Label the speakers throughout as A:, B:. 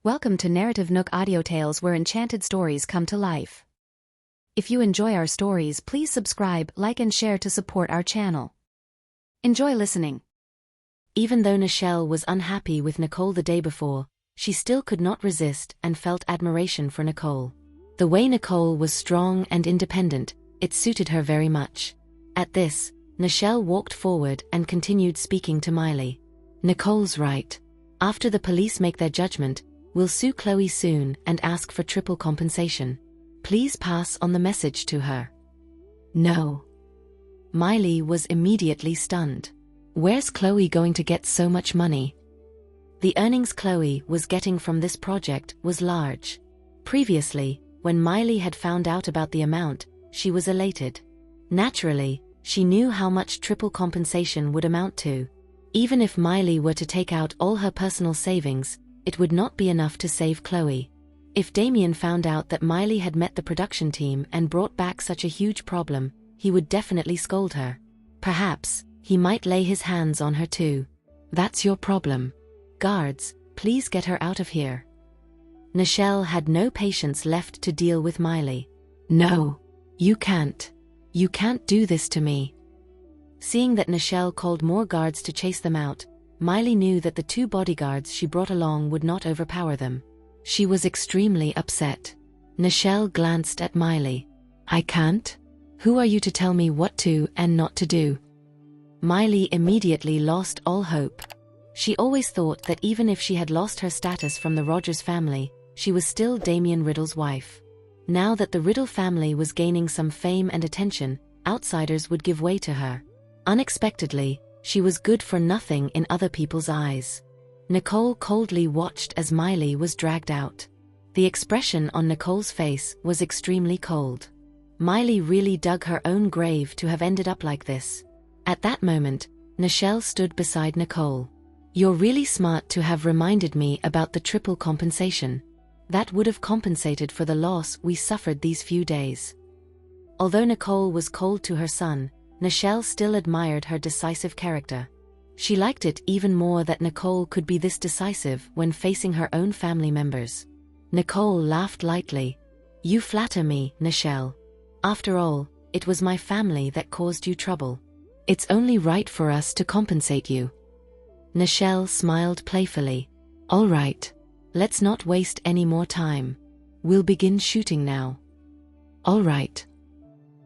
A: Welcome to NarrativeNook audio tales where enchanted stories come to life. If you enjoy our stories, please subscribe, like and share to support our channel. Enjoy listening. Even though Nichelle was unhappy with Nicole the day before, she still could not resist and felt admiration for Nicole. The way Nicole was strong and independent, it suited her very much. At this, Nichelle walked forward and continued speaking to Miley. Nicole's right. After the police make their judgment, we'll sue Chloe soon and ask for triple compensation. Please pass on the message to her. No. Miley was immediately stunned. Where's Chloe going to get so much money? The earnings Chloe was getting from this project was large. Previously, when Miley had found out about the amount, she was elated. Naturally, she knew how much triple compensation would amount to. Even if Miley were to take out all her personal savings, it would not be enough to save Chloe. If Damien found out that Miley had met the production team and brought back such a huge problem, he would definitely scold her. Perhaps, he might lay his hands on her too. That's your problem. Guards, please get her out of here. Nichelle had no patience left to deal with Miley. No. You can't. You can't do this to me. Seeing that Nichelle called more guards to chase them out, Miley knew that the two bodyguards she brought along would not overpower them. She was extremely upset. Nichelle glanced at Miley. I can't? Who are you to tell me what to and not to do? Miley immediately lost all hope. She always thought that even if she had lost her status from the Rogers family, she was still Damien Riddle's wife. Now that the Riddle family was gaining some fame and attention, outsiders would give way to her. Unexpectedly, she was good for nothing in other people's eyes. Nicole coldly watched as Miley was dragged out. The expression on Nicole's face was extremely cold. Miley really dug her own grave to have ended up like this. At that moment, Nichelle stood beside Nicole. You're really smart to have reminded me about the triple compensation. That would have compensated for the loss we suffered these few days. Although Nicole was cold to her son, Nichelle still admired her decisive character. She liked it even more that Nicole could be this decisive when facing her own family members. Nicole laughed lightly. You flatter me, Nichelle. After all, it was my family that caused you trouble. It's only right for us to compensate you. Nichelle smiled playfully. All right. Let's not waste any more time. We'll begin shooting now. All right.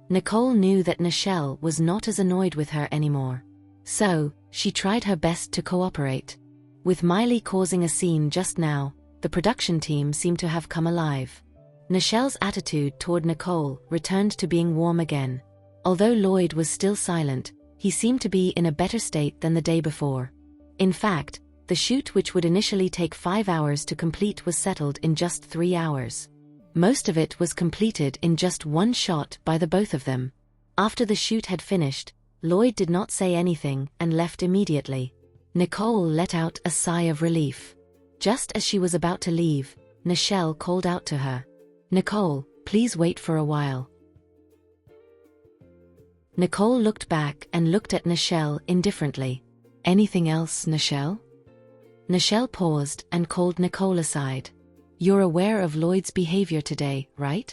A: Nicole knew that Nichelle was not as annoyed with her anymore. So, she tried her best to cooperate. With Miley causing a scene just now, the production team seemed to have come alive. Nichelle's attitude toward Nicole returned to being warm again. Although Lloyd was still silent, he seemed to be in a better state than the day before. In fact, the shoot which would initially take 5 hours to complete was settled in just 3 hours. Most of it was completed in just one shot by the both of them. After the shoot had finished, Lloyd did not say anything and left immediately. Nicole let out a sigh of relief. Just as she was about to leave, Nichelle called out to her. Nicole, please wait for a while. Nicole looked back and looked at Nichelle indifferently. Anything else, Nichelle? Nichelle paused and called Nicole aside. You're aware of Lloyd's behavior today, right?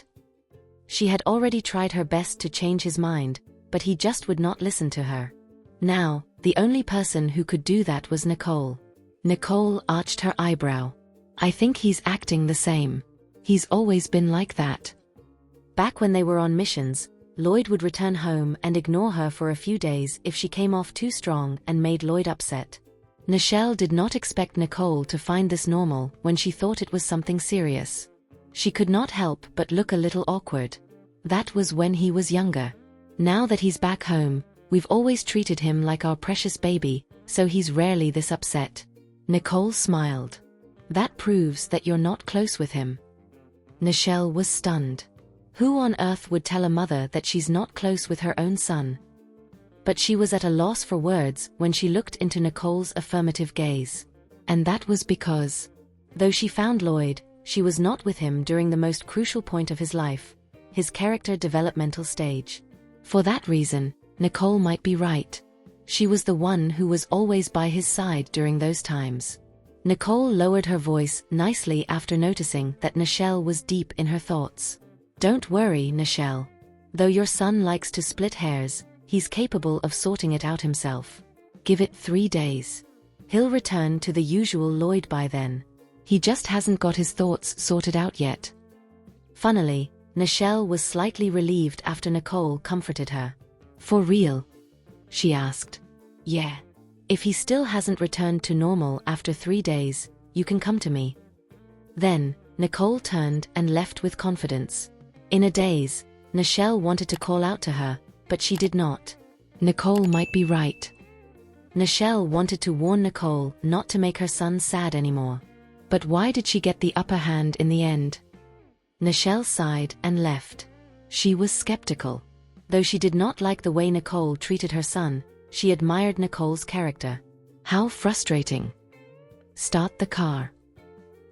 A: She had already tried her best to change his mind, but he just would not listen to her. Now, the only person who could do that was Nicole. Nicole arched her eyebrow. I think he's acting the same. He's always been like that. Back when they were on missions, Lloyd would return home and ignore her for a few days if she came off too strong and made Lloyd upset. Nichelle did not expect Nicole to find this normal when she thought it was something serious. She could not help but look a little awkward. That was when he was younger. Now that he's back home, we've always treated him like our precious baby, so he's rarely this upset. Nicole smiled. That proves that you're not close with him. Nichelle was stunned. Who on earth would tell a mother that she's not close with her own son? But she was at a loss for words when she looked into Nicole's affirmative gaze. And that was because, though she found Lloyd, she was not with him during the most crucial point of his life, his character developmental stage. For that reason, Nicole might be right. She was the one who was always by his side during those times. Nicole lowered her voice nicely after noticing that Nichelle was deep in her thoughts. Don't worry, Nichelle. Though your son likes to split hairs, he's capable of sorting it out himself. Give it 3 days. He'll return to the usual Lloyd by then. He just hasn't got his thoughts sorted out yet. Funnily, Nichelle was slightly relieved after Nicole comforted her. For real? She asked. Yeah. If he still hasn't returned to normal after 3 days, you can come to me. Then, Nicole turned and left with confidence. In a daze, Nichelle wanted to call out to her, but she did not. Nicole might be right. Nichelle wanted to warn Nicole not to make her son sad anymore. But why did she get the upper hand in the end? Nichelle sighed and left. She was skeptical. Though she did not like the way Nicole treated her son, she admired Nicole's character. How frustrating. Start the car.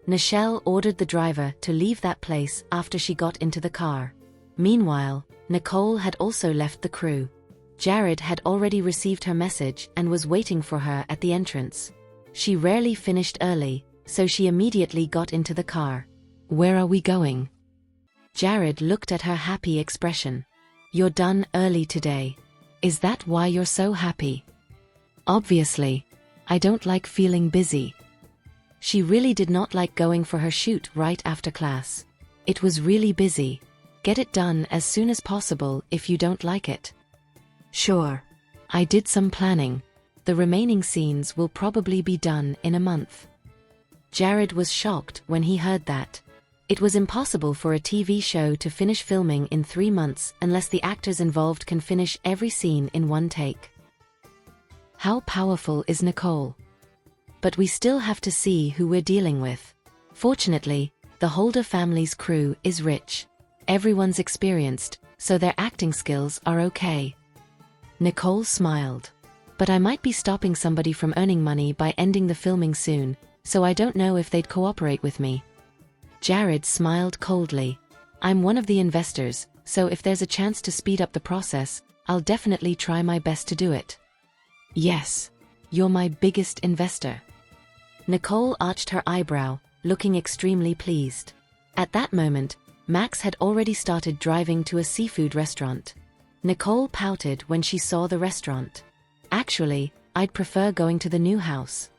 A: Nichelle ordered the driver to leave that place after she got into the car. Meanwhile, Nicole had also left the crew. Jared had already received her message and was waiting for her at the entrance. She rarely finished early, so she immediately got into the car. Where are we going? Jared looked at her happy expression. You're done early today. Is that why you're so happy? Obviously. I don't like feeling busy. She really did not like going for her shoot right after class. It was really busy. Get it done as soon as possible if you don't like it. Sure. I did some planning. The remaining scenes will probably be done in a month. Jared was shocked when he heard that. It was impossible for a TV show to finish filming in 3 months unless the actors involved can finish every scene in 1 take. How powerful is Nicole? But we still have to see who we're dealing with. Fortunately, the Holder family's crew is rich. Everyone's experienced, so their acting skills are okay. Nicole smiled. But I might be stopping somebody from earning money by ending the filming soon, so I don't know if they'd cooperate with me. Jared smiled coldly. I'm one of the investors, so if there's a chance to speed up the process, I'll definitely try my best to do it. Yes, you're my biggest investor. Nicole arched her eyebrow, looking extremely pleased. At that moment, Max had already started driving to a seafood restaurant. Nicole pouted when she saw the restaurant. Actually, I'd prefer going to the new house.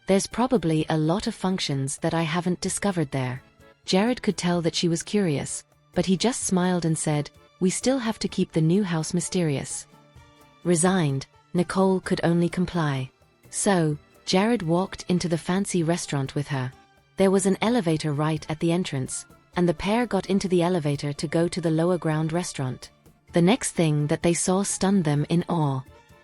A: There's probably a lot of functions that I haven't discovered there. Jared could tell that she was curious, but he just smiled and said, we still have to keep the new house mysterious. Resigned, Nicole could only comply. So, Jared walked into the fancy restaurant with her. There was an elevator right at the entrance, and the pair got into the elevator to go to the lower ground restaurant. The next thing that they saw stunned them in awe.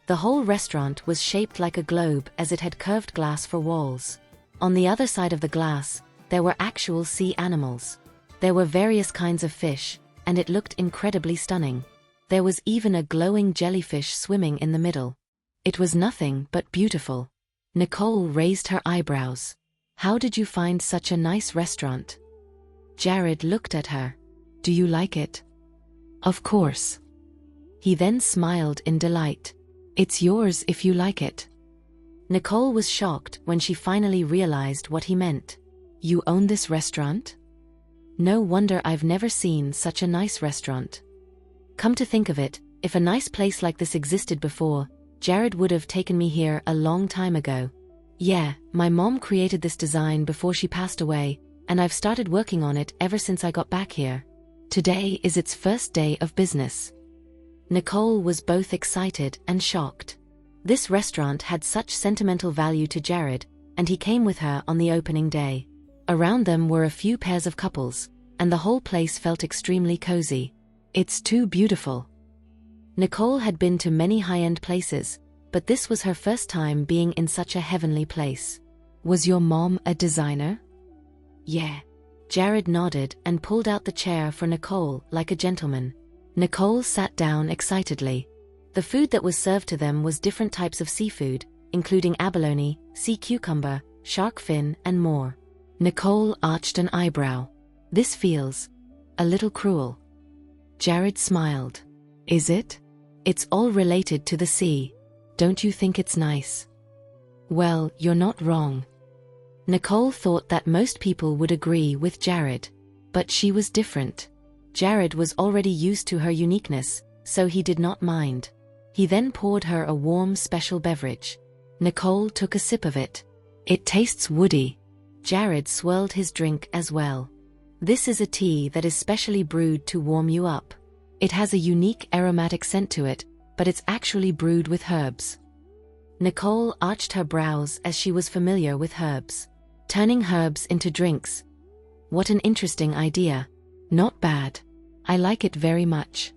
A: The whole restaurant was shaped like a globe as it had curved glass for walls. On the other side of the glass, there were actual sea animals. There were various kinds of fish, and it looked incredibly stunning. There was even a glowing jellyfish swimming in the middle. It was nothing but beautiful. Nicole raised her eyebrows. How did you find such a nice restaurant? Jared looked at her. Do you like it? Of course. He then smiled in delight. It's yours if you like it. Nicole was shocked when she finally realized what he meant. You own this restaurant? No wonder I've never seen such a nice restaurant. Come to think of it, if a nice place like this existed before, Jared would have taken me here a long time ago. Yeah, my mom created this design before she passed away, and I've started working on it ever since I got back here. Today is its first day of business. Nicole was both excited and shocked. This restaurant had such sentimental value to Jared, and he came with her on the opening day. Around them were a few pairs of couples, and the whole place felt extremely cozy. It's too beautiful. Nicole had been to many high-end places, but this was her first time being in such a heavenly place. Was your mom a designer? Yeah. Jared nodded and pulled out the chair for Nicole like a gentleman. Nicole sat down excitedly. The food that was served to them was different types of seafood, including abalone, sea cucumber, shark fin, and more. Nicole arched an eyebrow. This feels a little cruel. Jared smiled. Is it? It's all related to the sea. Don't you think it's nice? Well, you're not wrong. Nicole thought that most people would agree with Jared. But she was different. Jared was already used to her uniqueness, so he did not mind. He then poured her a warm special beverage. Nicole took a sip of it. It tastes woody. Jared swirled his drink as well. This is a tea that is specially brewed to warm you up. It has a unique aromatic scent to it, but it's actually brewed with herbs. Nicole arched her brows as she was familiar with herbs. Turning herbs into drinks. What an interesting idea. Not bad. I like it very much.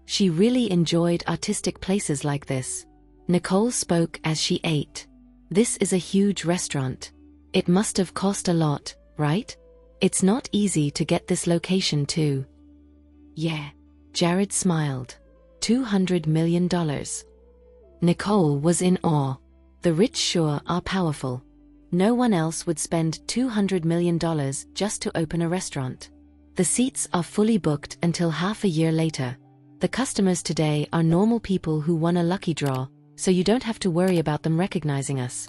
A: She really enjoyed artistic places like this. Nicole spoke as she ate. This is a huge restaurant. It must have cost a lot, right? It's not easy to get this location too. Yeah. Jared smiled. $200 million. Nicole was in awe. The rich sure are powerful. No one else would spend $200 million just to open a restaurant. The seats are fully booked until half a year later. The customers today are normal people who won a lucky draw, so you don't have to worry about them recognizing us.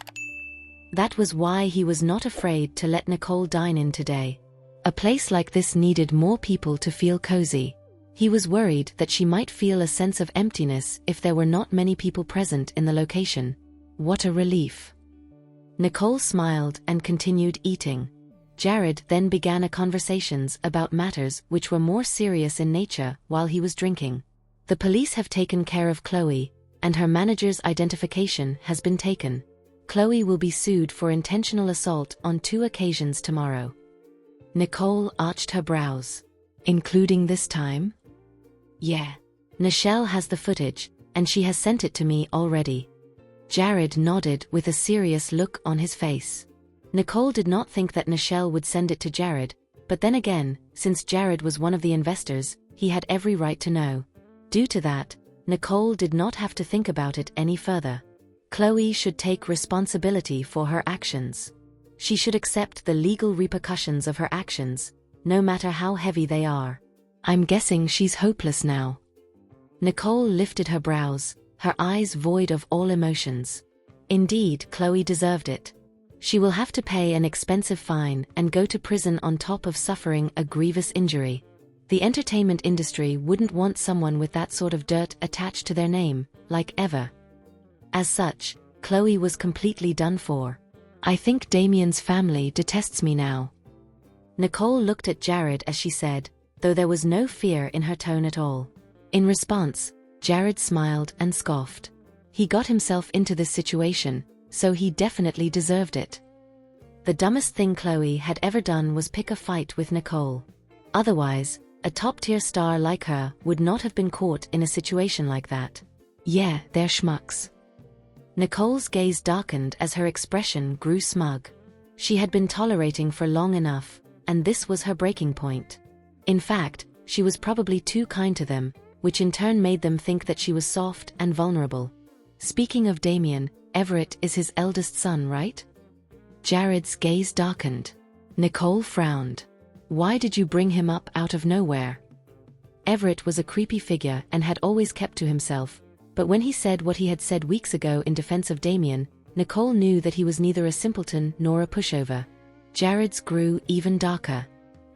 A: That was why he was not afraid to let Nicole dine in today. A place like this needed more people to feel cozy. He was worried that she might feel a sense of emptiness if there were not many people present in the location. What a relief. Nicole smiled and continued eating. Jared then began a conversations about matters which were more serious in nature while he was drinking. The police have taken care of Chloe, and her manager's identification has been taken. Chloe will be sued for intentional assault on 2 occasions tomorrow. Nicole arched her brows. Including this time? Yeah. Nichelle has the footage, and she has sent it to me already. Jared nodded with a serious look on his face. Nicole did not think that Nichelle would send it to Jared, but then again, since Jared was one of the investors, he had every right to know. Due to that, Nicole did not have to think about it any further. Chloe should take responsibility for her actions. She should accept the legal repercussions of her actions, no matter how heavy they are. I'm guessing she's hopeless now. Nicole lifted her brows, her eyes void of all emotions. Indeed, Chloe deserved it. She will have to pay an expensive fine and go to prison on top of suffering a grievous injury. The entertainment industry wouldn't want someone with that sort of dirt attached to their name, like ever. As such, Chloe was completely done for. I think Damien's family detests me now. Nicole looked at Jared as she said, though there was no fear in her tone at all. In response, Jared smiled and scoffed. He got himself into this situation, so he definitely deserved it. The dumbest thing Chloe had ever done was pick a fight with Nicole. Otherwise, a top-tier star like her would not have been caught in a situation like that. Yeah, they're schmucks. Nicole's gaze darkened as her expression grew smug. She had been tolerating for long enough, and this was her breaking point. In fact, she was probably too kind to them, which in turn made them think that she was soft and vulnerable. Speaking of Damien, Everett is his eldest son, right? Jared's gaze darkened. Nicole frowned. Why did you bring him up out of nowhere? Everett was a creepy figure and had always kept to himself, but when he said what he had said weeks ago in defense of Damien, Nicole knew that he was neither a simpleton nor a pushover. Jared's grew even darker.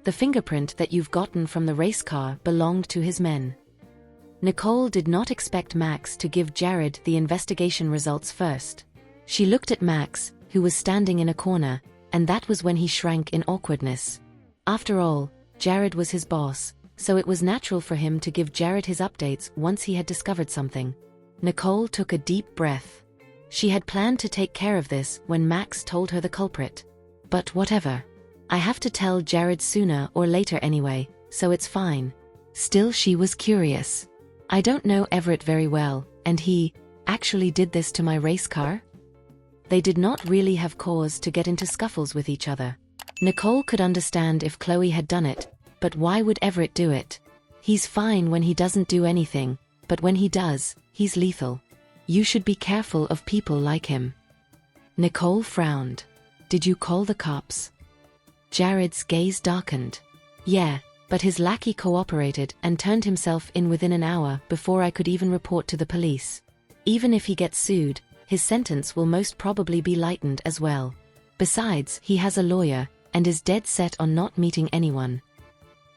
A: The fingerprint that you've gotten from the race car belonged to his men. Nicole did not expect Max to give Jared the investigation results first. She looked at Max, who was standing in a corner, and that was when he shrank in awkwardness. After all, Jared was his boss, so it was natural for him to give Jared his updates once he had discovered something. Nicole took a deep breath. She had planned to take care of this when Max told her the culprit. But whatever. I have to tell Jared sooner or later anyway, so it's fine. Still, she was curious. I don't know Everett very well, and he actually did this to my race car? They did not really have cause to get into scuffles with each other. Nicole could understand if Chloe had done it, but why would Everett do it? He's fine when he doesn't do anything, but when he does, he's lethal. You should be careful of people like him. Nicole frowned. Did you call the cops? Jared's gaze darkened. Yeah, but his lackey cooperated and turned himself in within an hour before I could even report to the police. Even if he gets sued, his sentence will most probably be lightened as well. Besides, he has a lawyer, and is dead set on not meeting anyone.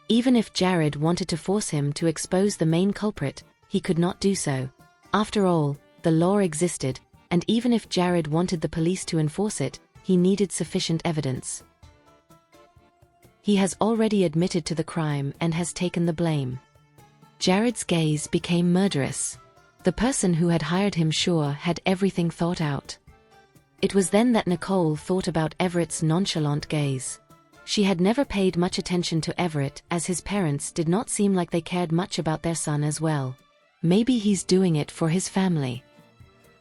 A: Even if Jared wanted to force him to expose the main culprit, he could not do so. After all, the law existed, and even if Jared wanted the police to enforce it, he needed sufficient evidence. He has already admitted to the crime and has taken the blame. Jared's gaze became murderous. The person who had hired him sure had everything thought out. It was then that Nicole thought about Everett's nonchalant gaze. She had never paid much attention to Everett, as his parents did not seem like they cared much about their son as well. Maybe he's doing it for his family.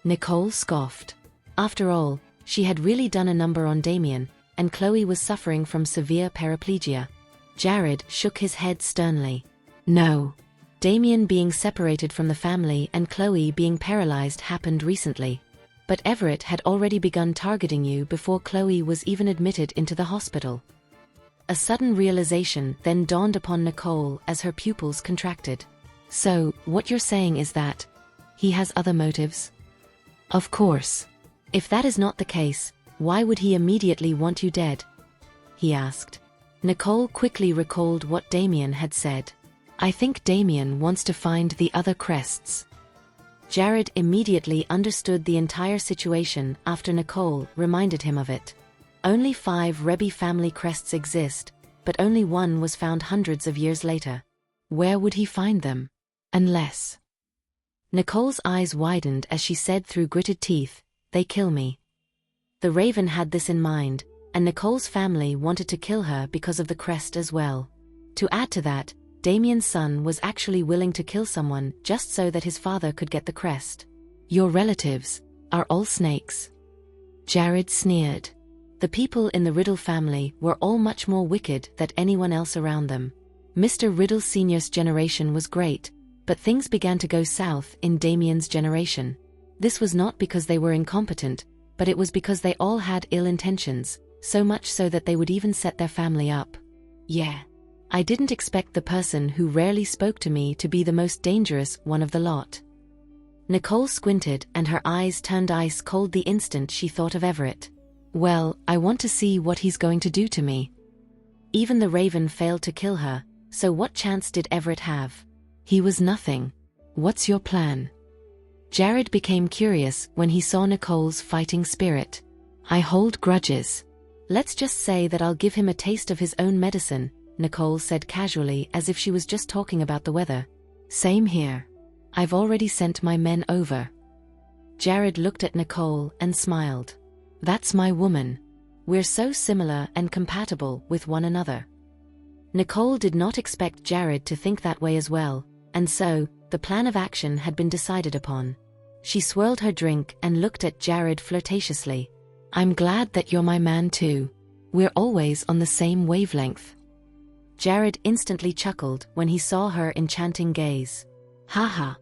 A: Nicole scoffed. After all, she had really done a number on Damien, and Chloe was suffering from severe paraplegia. Jared shook his head sternly. No. Damien being separated from the family and Chloe being paralyzed happened recently. But Everett had already begun targeting you before Chloe was even admitted into the hospital. A sudden realization then dawned upon Nicole as her pupils contracted. So, what you're saying is that he has other motives? Of course. If that is not the case, why would he immediately want you dead? He asked. Nicole quickly recalled what Damien had said. I think Damien wants to find the other crests. Jared immediately understood the entire situation after Nicole reminded him of it. Only 5 Rebbe family crests exist, but only one was found hundreds of years later. Where would he find them? Unless... Nicole's eyes widened as she said through gritted teeth, they kill me. The Raven had this in mind, and Nicole's family wanted to kill her because of the crest as well. To add to that, Damien's son was actually willing to kill someone just so that his father could get the crest. Your relatives are all snakes. Jared sneered. The people in the Riddle family were all much more wicked than anyone else around them. Mr. Riddle Sr.'s generation was great, but things began to go south in Damien's generation. This was not because they were incompetent, but it was because they all had ill intentions, so much so that they would even set their family up. Yeah. I didn't expect the person who rarely spoke to me to be the most dangerous one of the lot. Nicole squinted and her eyes turned ice cold the instant she thought of Everett. Well, I want to see what he's going to do to me. Even the Raven failed to kill her, so what chance did Everett have? He was nothing. What's your plan? Jared became curious when he saw Nicole's fighting spirit. I hold grudges. Let's just say that I'll give him a taste of his own medicine, Nicole said casually as if she was just talking about the weather. Same here. I've already sent my men over. Jared looked at Nicole and smiled. That's my woman. We're so similar and compatible with one another. Nicole did not expect Jared to think that way as well, and so, the plan of action had been decided upon. She swirled her drink and looked at Jared flirtatiously. I'm glad that you're my man too. We're always on the same wavelength. Jared instantly chuckled when he saw her enchanting gaze. Haha.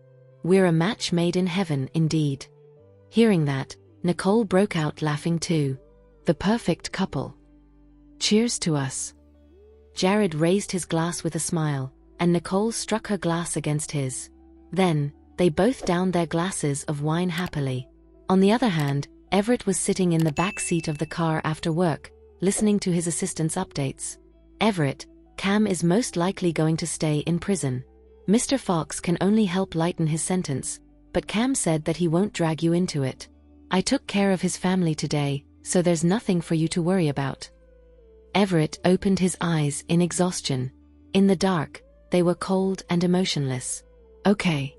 A: We're a match made in heaven indeed. Hearing that, Nicole broke out laughing too. The perfect couple. Cheers to us. Jared raised his glass with a smile, and Nicole struck her glass against his. Then, they both downed their glasses of wine happily. On the other hand, Everett was sitting in the back seat of the car after work, listening to his assistant's updates. Everett, Cam is most likely going to stay in prison. Mr. Fox can only help lighten his sentence, but Cam said that he won't drag you into it. I took care of his family today, so there's nothing for you to worry about. Everett opened his eyes in exhaustion. In the dark, they were cold and emotionless. Okay.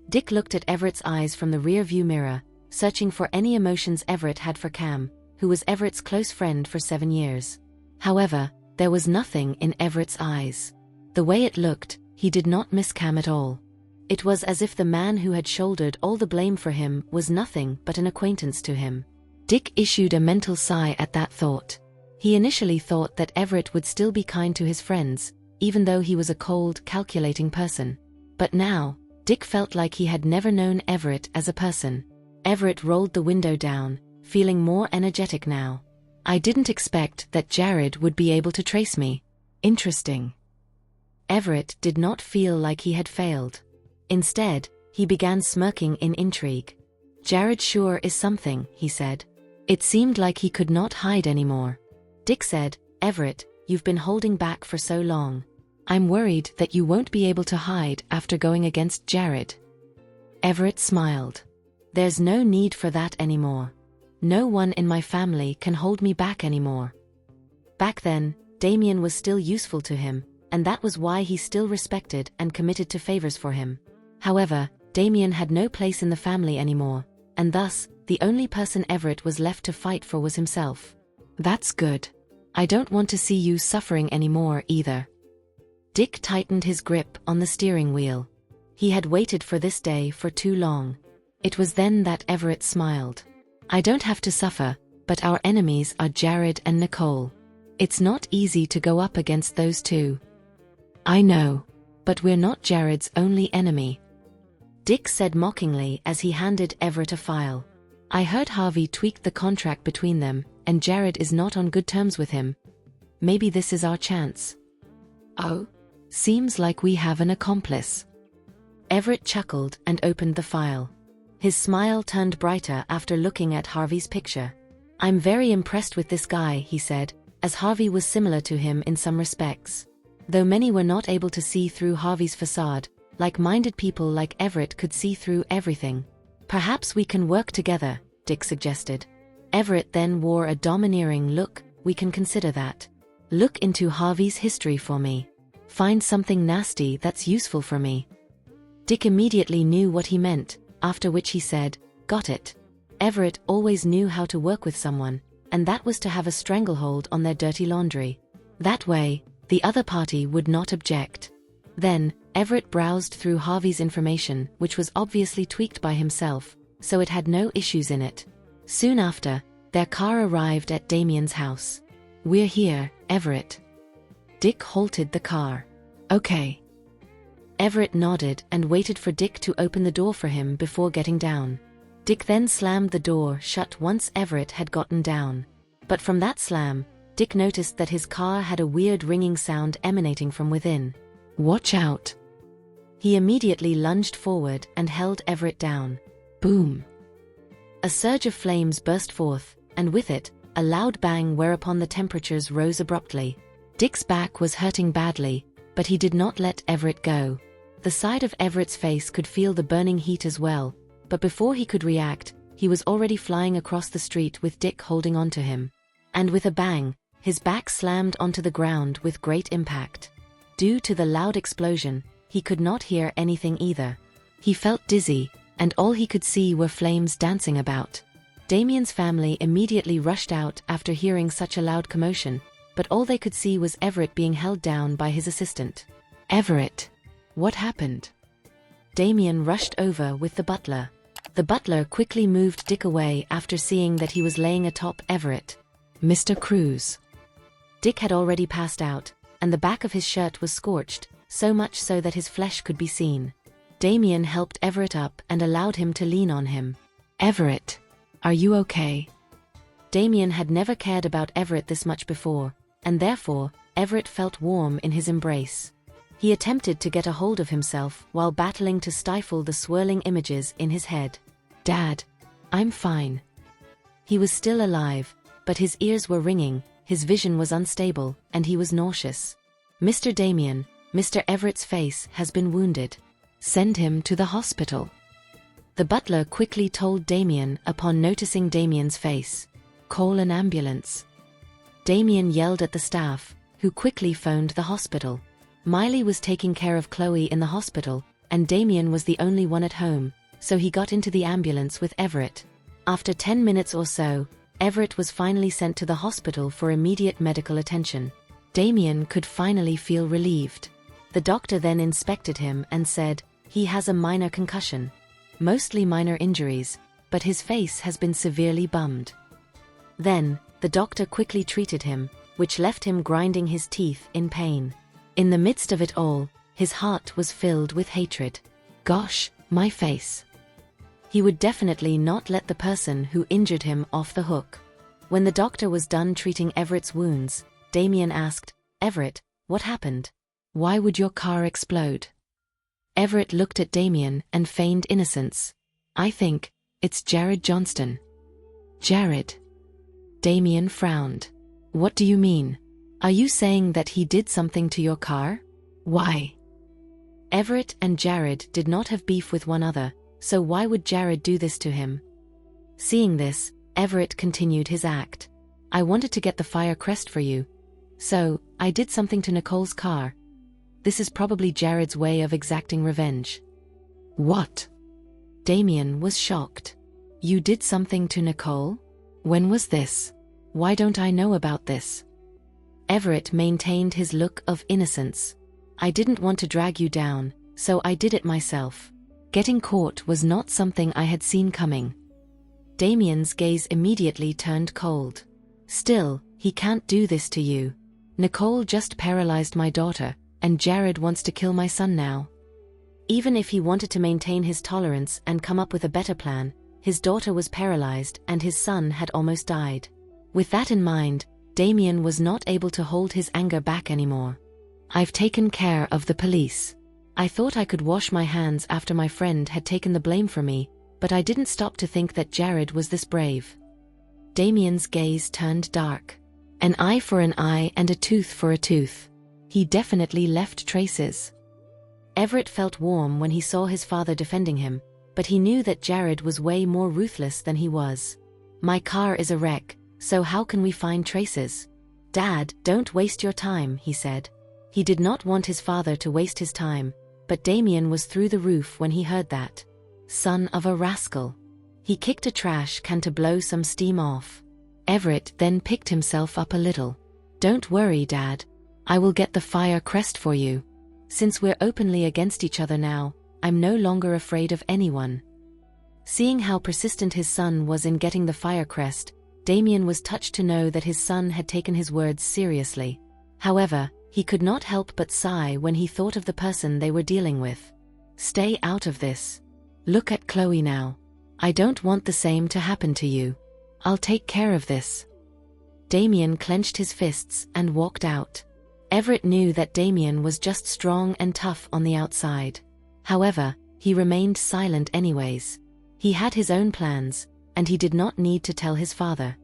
A: Dick looked at Everett's eyes from the rear-view mirror, searching for any emotions Everett had for Cam, who was Everett's close friend for 7 years. However, there was nothing in Everett's eyes. The way it looked, he did not miss Cam at all. It was as if the man who had shouldered all the blame for him was nothing but an acquaintance to him. Dick issued a mental sigh at that thought. He initially thought that Everett would still be kind to his friends, even though he was a cold, calculating person. But now, Dick felt like he had never known Everett as a person. Everett rolled the window down, feeling more energetic now. I didn't expect that Jared would be able to trace me. Interesting. Everett did not feel like he had failed. Instead, he began smirking in intrigue. Jared sure is something, he said. It seemed like he could not hide anymore. Dick said, "Everett, you've been holding back for so long. I'm worried that you won't be able to hide after going against Jared." Everett smiled. "There's no need for that anymore. No one in my family can hold me back anymore." Back then, Damien was still useful to him, and that was why he still respected and committed to favors for him. However, Damien had no place in the family anymore, and thus, the only person Everett was left to fight for was himself. "That's good. I don't want to see you suffering anymore either." Dick tightened his grip on the steering wheel. He had waited for this day for too long. It was then that Everett smiled. "I don't have to suffer, but our enemies are Jared and Nicole. It's not easy to go up against those two." "I know. But we're not Jared's only enemy," Dick said mockingly as he handed Everett a file. "I heard Harvey tweaked the contract between them, and Jared is not on good terms with him. Maybe this is our chance." "Oh? Seems like we have an accomplice." Everett chuckled and opened the file. His smile turned brighter after looking at Harvey's picture. "I'm very impressed with this guy," he said, as Harvey was similar to him in some respects. Though many were not able to see through Harvey's facade, like-minded people like Everett could see through everything. "Perhaps we can work together," Dick suggested. Everett then wore a domineering look. "We can consider that. Look into Harvey's history for me. Find something nasty that's useful for me." Dick immediately knew what he meant, after which he said, "Got it." Everett always knew how to work with someone, and that was to have a stranglehold on their dirty laundry. That way, the other party would not object. Then, Everett browsed through Harvey's information, which was obviously tweaked by himself, so it had no issues in it. Soon after, their car arrived at Damien's house. "We're here, Everett." Dick halted the car. "Okay." Everett nodded and waited for Dick to open the door for him before getting down. Dick then slammed the door shut once Everett had gotten down. But from that slam, Dick noticed that his car had a weird ringing sound emanating from within. "Watch out." He immediately lunged forward and held Everett down. Boom! A surge of flames burst forth, and with it, a loud bang whereupon the temperatures rose abruptly. Dick's back was hurting badly, but he did not let Everett go. The side of Everett's face could feel the burning heat as well, but before he could react, he was already flying across the street with Dick holding onto him. And with a bang, his back slammed onto the ground with great impact. Due to the loud explosion, he could not hear anything either. He felt dizzy, and all he could see were flames dancing about. Damien's family immediately rushed out after hearing such a loud commotion, but all they could see was Everett being held down by his assistant. "Everett, what happened?" Damien rushed over with the butler. The butler quickly moved Dick away after seeing that he was laying atop Everett. "Mr. Cruz." Dick had already passed out, and the back of his shirt was scorched, so much so that his flesh could be seen. Damien helped Everett up and allowed him to lean on him. "Everett, are you okay?" Damien had never cared about Everett this much before, and therefore, Everett felt warm in his embrace. He attempted to get a hold of himself while battling to stifle the swirling images in his head. "Dad, I'm fine." He was still alive, but his ears were ringing, his vision was unstable, and he was nauseous. "Mr. Damien, Mr. Everett's face has been wounded. Send him to the hospital." The butler quickly told Damien upon noticing Damien's face. "Call an ambulance." Damien yelled at the staff, who quickly phoned the hospital. Miley was taking care of Chloe in the hospital, and Damien was the only one at home, so he got into the ambulance with Everett. After 10 minutes or so, Everett was finally sent to the hospital for immediate medical attention. Damien could finally feel relieved. The doctor then inspected him and said, "He has a minor concussion. Mostly minor injuries, but his face has been severely bummed." Then, the doctor quickly treated him, which left him grinding his teeth in pain. In the midst of it all, his heart was filled with hatred. Gosh, my face. He would definitely not let the person who injured him off the hook. When the doctor was done treating Everett's wounds, Damien asked, "Everett, what happened? Why would your car explode?" Everett looked at Damien and feigned innocence. "I think it's Jared Johnston." "Jared? Damien frowned. What do you mean? Are you saying that he did something to your car? Why? Everett and Jared did not have beef with one another, so why would Jared do this to him? Seeing this, Everett continued his act. I wanted to get the fire crest for you. So, I did something to Nicole's car. This is probably Jared's way of exacting revenge. What? Damien was shocked. You did something to Nicole? When was this? Why don't I know about this? Everett maintained his look of innocence. I didn't want to drag you down, so I did it myself. Getting caught was not something I had seen coming. Damien's gaze immediately turned cold. Still, he can't do this to you. Nicole just paralyzed my daughter, and Jared wants to kill my son now. Even if he wanted to maintain his tolerance and come up with a better plan, his daughter was paralyzed and his son had almost died. With that in mind, Damien was not able to hold his anger back anymore. I've taken care of the police. I thought I could wash my hands after my friend had taken the blame for me, but I didn't stop to think that Jared was this brave. Damien's gaze turned dark. An eye for an eye and a tooth for a tooth. He definitely left traces. Everett felt warm when he saw his father defending him, but he knew that Jared was way more ruthless than he was. My car is a wreck, so how can we find traces? Dad, don't waste your time, he said. He did not want his father to waste his time, but Damien was through the roof when he heard that. Son of a rascal. He kicked a trash can to blow some steam off. Everett then picked himself up a little. Don't worry, Dad. I will get the fire crest for you. Since we're openly against each other now, I'm no longer afraid of anyone. Seeing how persistent his son was in getting the fire crest, Damien was touched to know that his son had taken his words seriously. However, he could not help but sigh when he thought of the person they were dealing with. Stay out of this. Look at Chloe now. I don't want the same to happen to you. I'll take care of this. Damien clenched his fists and walked out. Everett knew that Damien was just strong and tough on the outside. However, he remained silent anyways. He had his own plans, and he did not need to tell his father.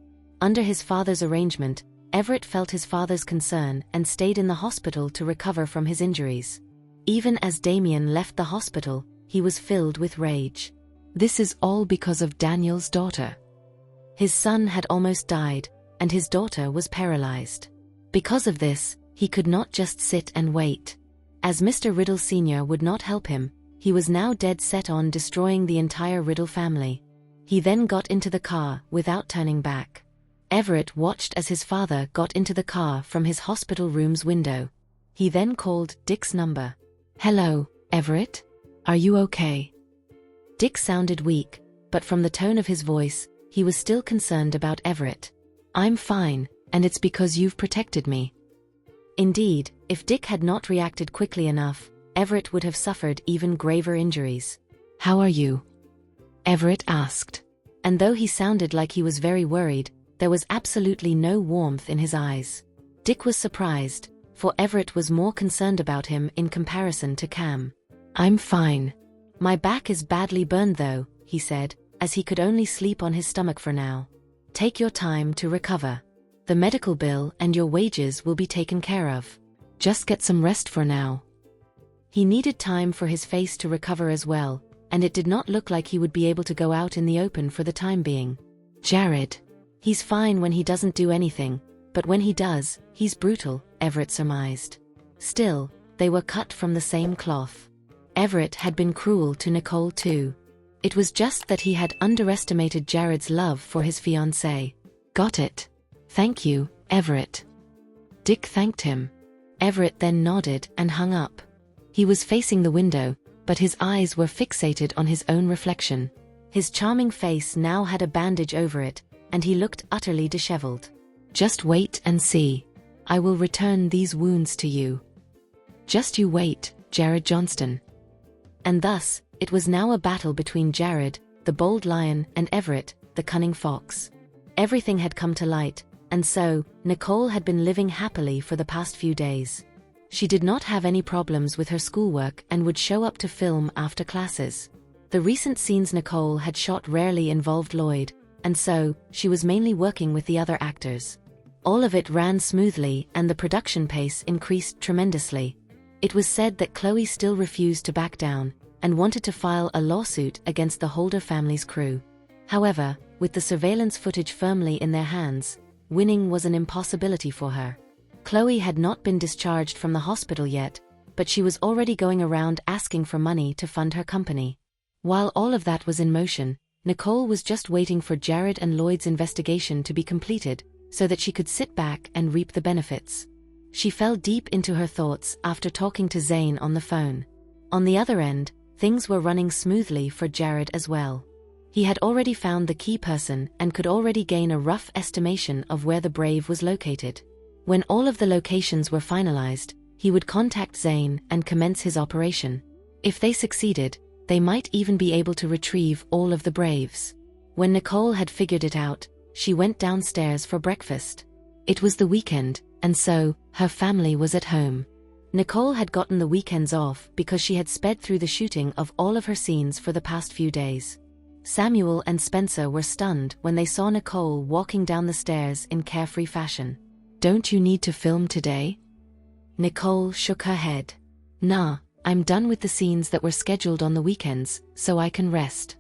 A: Under his father's arrangement, Everett felt his father's concern and stayed in the hospital to recover from his injuries. Even as Damien left the hospital, he was filled with rage. This is all because of Daniel's daughter. His son had almost died, and his daughter was paralyzed. Because of this, he could not just sit and wait. As Mr. Riddle Sr. would not help him, he was now dead set on destroying the entire Riddle family. He then got into the car without turning back. Everett watched as his father got into the car from his hospital room's window. He then called Dick's number. Hello, Everett? Are you okay? Dick sounded weak, but from the tone of his voice, he was still concerned about Everett. I'm fine, and it's because you've protected me. Indeed, if Dick had not reacted quickly enough, Everett would have suffered even graver injuries. How are you? Everett asked. And though he sounded like he was very worried, there was absolutely no warmth in his eyes. Dick was surprised, for Everett was more concerned about him in comparison to Cam. I'm fine. My back is badly burned though, he said, as he could only sleep on his stomach for now. Take your time to recover. The medical bill and your wages will be taken care of. Just get some rest for now. He needed time for his face to recover as well, and it did not look like he would be able to go out in the open for the time being. Jared. He's fine when he doesn't do anything, but when he does, he's brutal, Everett surmised. Still, they were cut from the same cloth. Everett had been cruel to Nicole too. It was just that he had underestimated Jared's love for his fiancée. Got it. Thank you, Everett. Dick thanked him. Everett then nodded and hung up. He was facing the window, but his eyes were fixated on his own reflection. His charming face now had a bandage over it, and he looked utterly disheveled. Just wait and see. I will return these wounds to you. Just you wait, Jared Johnston. And thus, it was now a battle between Jared, the bold lion, and Everett, the cunning fox. Everything had come to light, and so, Nicole had been living happily for the past few days. She did not have any problems with her schoolwork and would show up to film after classes. The recent scenes Nicole had shot rarely involved Lloyd, and so, she was mainly working with the other actors. All of it ran smoothly and the production pace increased tremendously. It was said that Chloe still refused to back down, and wanted to file a lawsuit against the Holder family's crew. However, with the surveillance footage firmly in their hands, winning was an impossibility for her. Chloe had not been discharged from the hospital yet, but she was already going around asking for money to fund her company. While all of that was in motion, Nicole was just waiting for Jared and Lloyd's investigation to be completed, so that she could sit back and reap the benefits. She fell deep into her thoughts after talking to Zane on the phone. On the other end, things were running smoothly for Jared as well. He had already found the key person and could already gain a rough estimation of where the Brave was located. When all of the locations were finalized, he would contact Zane and commence his operation. If they succeeded, they might even be able to retrieve all of the Braves. When Nicole had figured it out, she went downstairs for breakfast. It was the weekend, and so, her family was at home. Nicole had gotten the weekends off because she had sped through the shooting of all of her scenes for the past few days. Samuel and Spencer were stunned when they saw Nicole walking down the stairs in carefree fashion. "Don't you need to film today?" Nicole shook her head. "Nah, I'm done with the scenes that were scheduled on the weekends, so I can rest."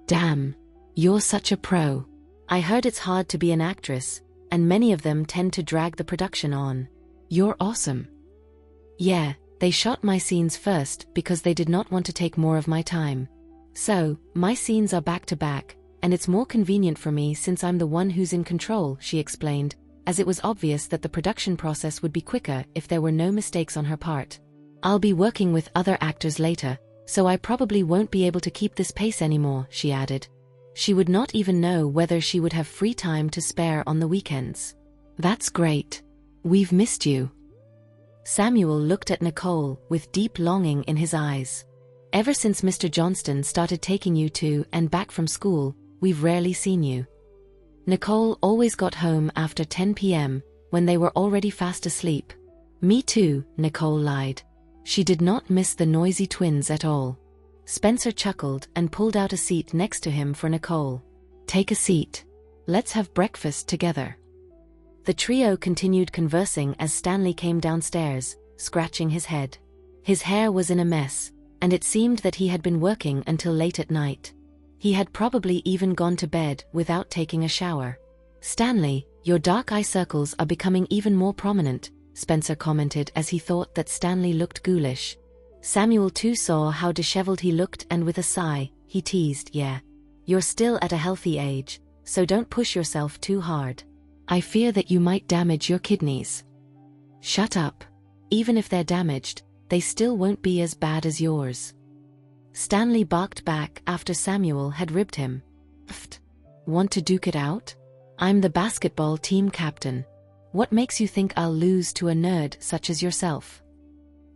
A: "Damn, you're such a pro. I heard it's hard to be an actress, and many of them tend to drag the production on. You're awesome." "Yeah, they shot my scenes first because they did not want to take more of my time. So, my scenes are back to back, and it's more convenient for me since I'm the one who's in control," she explained, as it was obvious that the production process would be quicker if there were no mistakes on her part. "I'll be working with other actors later, so I probably won't be able to keep this pace anymore," she added. She would not even know whether she would have free time to spare on the weekends. "That's great. We've missed you." Samuel looked at Nicole with deep longing in his eyes. "Ever since Mr. Johnston started taking you to and back from school, we've rarely seen you." Nicole always got home after 10 p.m., when they were already fast asleep. "Me too," Nicole lied. She did not miss the noisy twins at all. Spencer chuckled and pulled out a seat next to him for Nicole. "Take a seat. Let's have breakfast together." The trio continued conversing as Stanley came downstairs, scratching his head. His hair was in a mess, and it seemed that he had been working until late at night. He had probably even gone to bed without taking a shower. "Stanley, your dark eye circles are becoming even more prominent," Spencer commented as he thought that Stanley looked ghoulish. Samuel too saw how disheveled he looked, and with a sigh, he teased, "Yeah. You're still at a healthy age, so don't push yourself too hard. I fear that you might damage your kidneys." "Shut up. Even if they're damaged, they still won't be as bad as yours." Stanley barked back after Samuel had ribbed him. "Pfft. Want to duke it out? I'm the basketball team captain. What makes you think I'll lose to a nerd such as yourself?"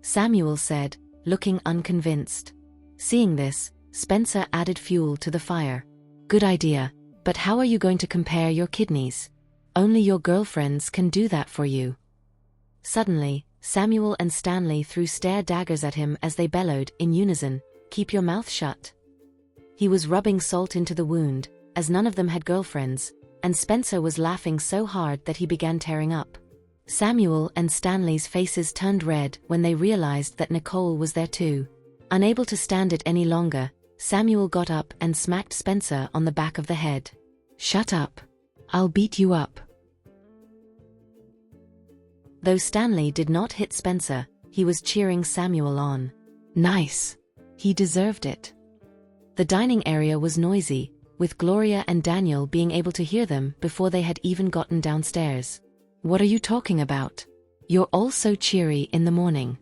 A: Samuel said, looking unconvinced. Seeing this, Spencer added fuel to the fire. "Good idea, but how are you going to compare your kidneys? Only your girlfriends can do that for you." Suddenly, Samuel and Stanley threw stare daggers at him as they bellowed, in unison, "Keep your mouth shut." He was rubbing salt into the wound, as none of them had girlfriends, and Spencer was laughing so hard that he began tearing up. Samuel and Stanley's faces turned red when they realized that Nicole was there too. Unable to stand it any longer, Samuel got up and smacked Spencer on the back of the head. "Shut up. I'll beat you up." Though Stanley did not hit Spencer, he was cheering Samuel on. "Nice. He deserved it." The dining area was noisy, with Gloria and Daniel being able to hear them before they had even gotten downstairs. "What are you talking about? You're all so cheery in the morning."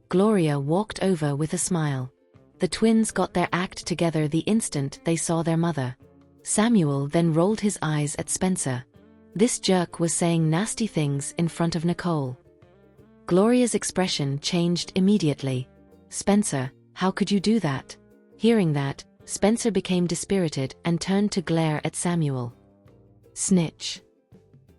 A: Gloria walked over with a smile. The twins got their act together the instant they saw their mother. Samuel then rolled his eyes at Spencer. This jerk was saying nasty things in front of Nicole. Gloria's expression changed immediately. "Spencer, how could you do that?" Hearing that, Spencer became dispirited and turned to glare at Samuel. "Snitch."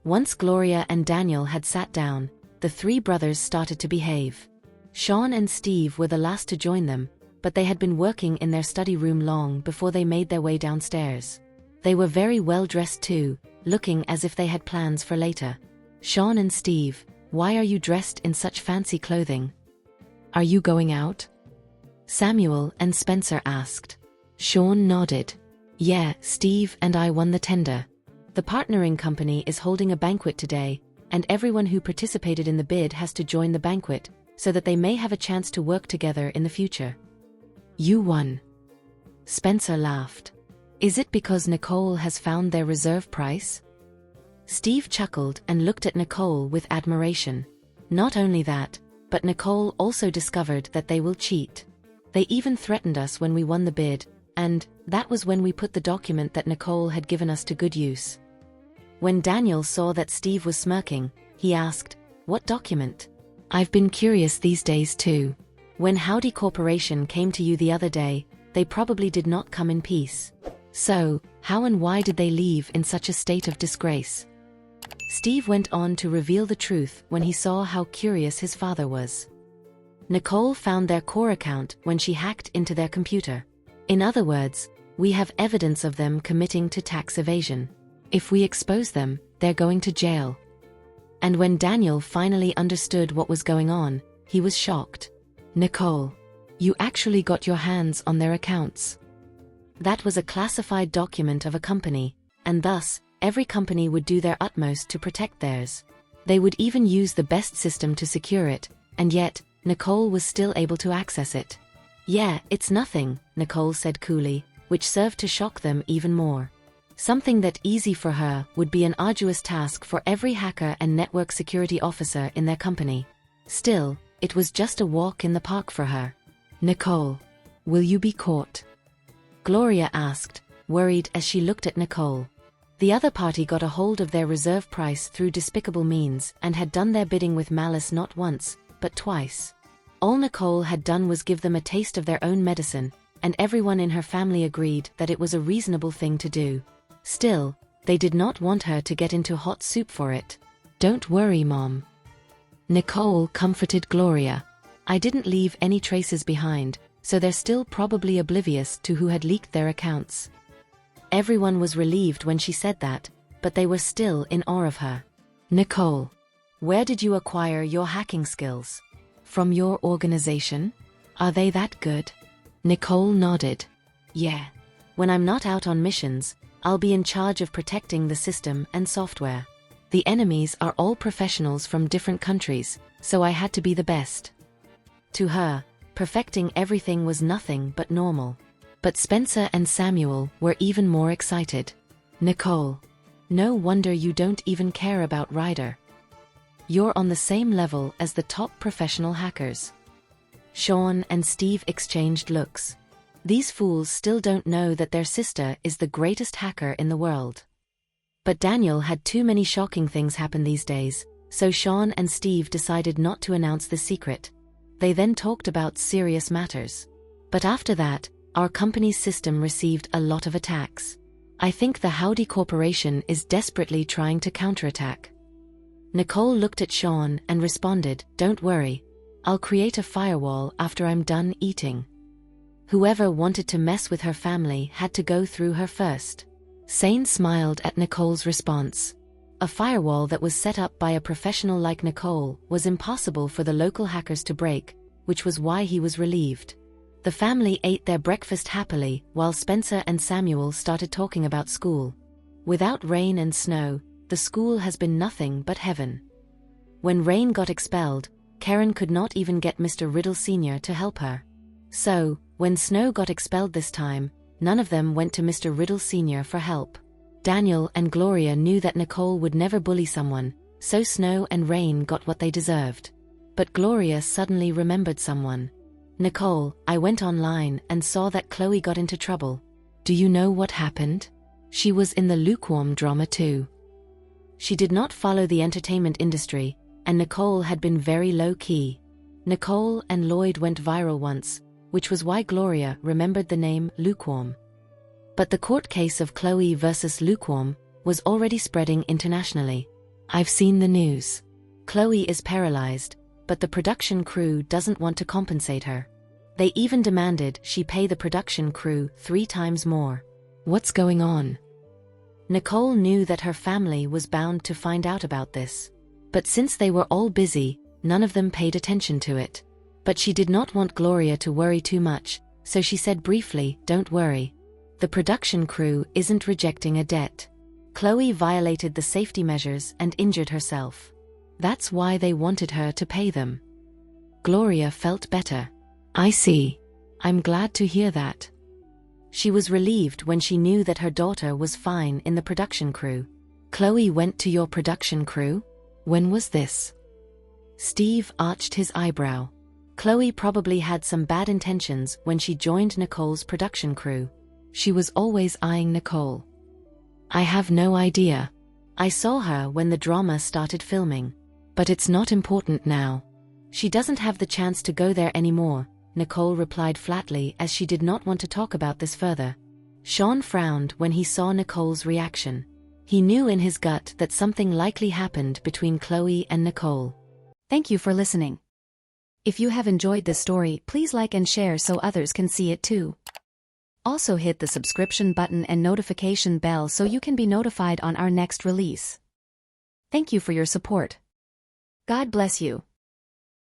A: Once Gloria and Daniel had sat down, the three brothers started to behave. Sean and Steve were the last to join them, but they had been working in their study room long before they made their way downstairs. They were very well dressed too, looking as if they had plans for later. Sean and Steve, why are you dressed in such fancy clothing? Are you going out? Samuel and Spencer asked. Sean nodded. Yeah, Steve and I won the tender. The partnering company is holding a banquet today, and everyone who participated in the bid has to join the banquet, so that they may have a chance to work together in the future. You won. Spencer laughed. Is it because Nicole has found their reserve price? Steve chuckled and looked at Nicole with admiration. Not only that, but Nicole also discovered that they will cheat. They even threatened us when we won the bid, and that was when we put the document that Nicole had given us to good use. When Daniel saw that Steve was smirking, he asked, What document? I've been curious these days too. When Howdy Corporation came to you the other day, they probably did not come in peace. So, how and why did they leave in such a state of disgrace? Steve went on to reveal the truth when he saw how curious his father was. Nicole found their core account when she hacked into their computer. In other words, we have evidence of them committing to tax evasion. If we expose them, they're going to jail. And when Daniel finally understood what was going on, he was shocked. Nicole, you actually got your hands on their accounts. That was a classified document of a company, and thus, every company would do their utmost to protect theirs. They would even use the best system to secure it, and yet, Nicole was still able to access it. Yeah, it's nothing, Nicole said coolly, which served to shock them even more. Something that easy for her would be an arduous task for every hacker and network security officer in their company. Still, it was just a walk in the park for her. Nicole, will you be caught? Gloria asked, worried as she looked at Nicole. The other party got a hold of their reserve price through despicable means and had done their bidding with malice not once, but twice. All Nicole had done was give them a taste of their own medicine, and everyone in her family agreed that it was a reasonable thing to do. Still, they did not want her to get into hot soup for it. Don't worry, Mom. Nicole comforted Gloria. I didn't leave any traces behind, so they're still probably oblivious to who had leaked their accounts. Everyone was relieved when she said that, but they were still in awe of her. Nicole, where did you acquire your hacking skills? From your organization? Are they that good? Nicole nodded. Yeah. When I'm not out on missions, I'll be in charge of protecting the system and software. The enemies are all professionals from different countries, so I had to be the best. To her, perfecting everything was nothing but normal. But Spencer and Samuel were even more excited. Nicole, no wonder you don't even care about Ryder. You're on the same level as the top professional hackers. Sean and Steve exchanged looks. These fools still don't know that their sister is the greatest hacker in the world. But Daniel had too many shocking things happen these days, so Sean and Steve decided not to announce the secret. They then talked about serious matters. But after that, our company's system received a lot of attacks. I think the Howdy Corporation is desperately trying to counterattack. Nicole looked at Sean and responded, Don't worry. I'll create a firewall after I'm done eating. Whoever wanted to mess with her family had to go through her first. Sane smiled at Nicole's response. A firewall that was set up by a professional like Nicole was impossible for the local hackers to break, which was why he was relieved. The family ate their breakfast happily while Spencer and Samuel started talking about school. Without rain and snow, the school has been nothing but heaven. When Rain got expelled, Karen could not even get Mr. Riddle Sr. to help her. So, when Snow got expelled this time, none of them went to Mr. Riddle Sr. for help. Daniel and Gloria knew that Nicole would never bully someone, so Snow and Rain got what they deserved. But Gloria suddenly remembered someone. Nicole, I went online and saw that Chloe got into trouble. Do you know what happened? She was in the lukewarm drama too. She did not follow the entertainment industry, and Nicole had been very low-key. Nicole and Lloyd went viral once, which was why Gloria remembered the name Lukewarm. But the court case of Chloe versus Lukewarm was already spreading internationally. I've seen the news. Chloe is paralyzed, but the production crew doesn't want to compensate her. They even demanded she pay the production crew 3 times more. What's going on? Nicole knew that her family was bound to find out about this. But since they were all busy, none of them paid attention to it. But she did not want Gloria to worry too much, so she said briefly, "Don't worry. The production crew isn't rejecting a debt. Chloe violated the safety measures and injured herself. That's why they wanted her to pay them." Gloria felt better. "I see. I'm glad to hear that." She was relieved when she knew that her daughter was fine in the production crew. "Chloe went to your production crew? When was this?" Steve arched his eyebrow. Chloe probably had some bad intentions when she joined Nicole's production crew. She was always eyeing Nicole. "I have no idea. I saw her when the drama started filming. But it's not important now. She doesn't have the chance to go there anymore," Nicole replied flatly, as she did not want to talk about this further. Sean frowned when he saw Nicole's reaction. He knew in his gut that something likely happened between Chloe and Nicole. Thank you for listening. If you have enjoyed this story, please like and share so others can see it too. Also hit the subscription button and notification bell so you can be notified on our next release. Thank you for your support. God bless you.